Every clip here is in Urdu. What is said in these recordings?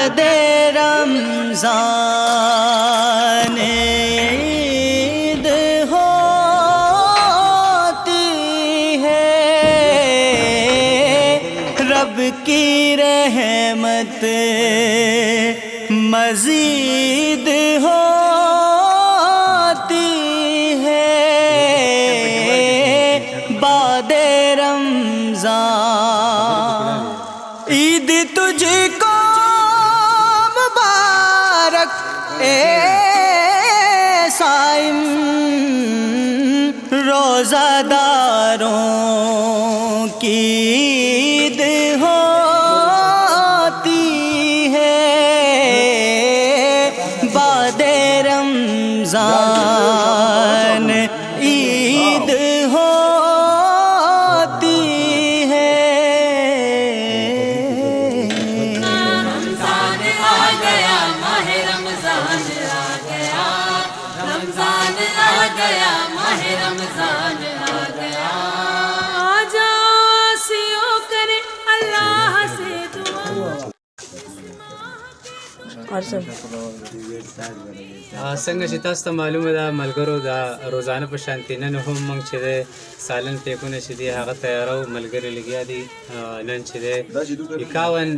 بعد رمضان عید ہوتی ہے، رب کی رحمت مزید ہوتی ہے، بعد رمضان عید تجھ کو مبارک اے صائم، روزہ داروں کی عید ہوتی ہے، بعد رمضان عید ہوتی ہے۔ رمضان آ گیا، ماہ رمضان آ گیا، رمضان آ گیا، ماہ رمضان آ گیا۔ آجا سیو کرے اللہ سے دعا۔ څنګه چې تاسو ته معلومه ده ملګرو، دا روزانه په شانتي نن هم موږ چې دی سالن پیکونه چې دي هغه تیارو، ملګري لګیا دي نن چې دی 51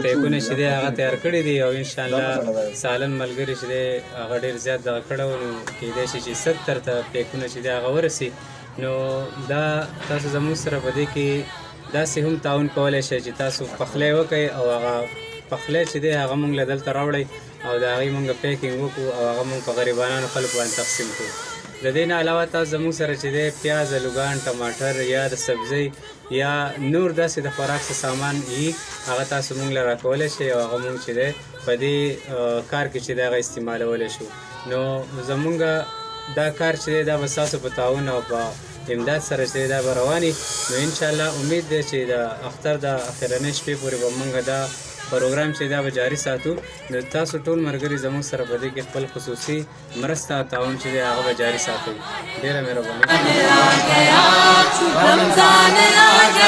پیکونه چې دی هغه تیار کړي دي، او انشاءالله سالن ملګري چې دی هغه ډېر زیات دغه کړی و، نو کیدای شي چې 70 ته پیکونه چې دی هغه ورسي. نو دا تاسو زموږ سره په دې کې داسې هم تعاون کولی شئ چې تاسو پخلی وکئ او هغه پخلی چې دی هغه موږ له دلته راوړئ او د هغې موږ پیکینګ وکړو او هغه موږ په غریبانو خلکو باندې تقسیم کړو. د دې نه علاوه تاسو زموږ سره چې دی پیاز، الوګان، ټماټر یا د سبزۍ یا نور داسې د خوراک څه سامان وي هغه تاسو موږ له راکولی شئ او هغه موږ چې دی په دې کار کې چې دی هغه استعمالولی شو. نو زموږ دا کار چې دی دا به ستاسو په تعاون او په امداد سره چې دا به رواني. نو انشاءالله امید دی چې د اختر د اخرنۍ شپې پورې به موږ دا پروګرام چې دا به جاري ساتو. نو تاسو ټول ملګري زموږ سره په دې کې خپل خصوصي مرسته او تعاون چې دی هغه به جاري ساتئ. ډېره مهرباني. رمضان آ گیا،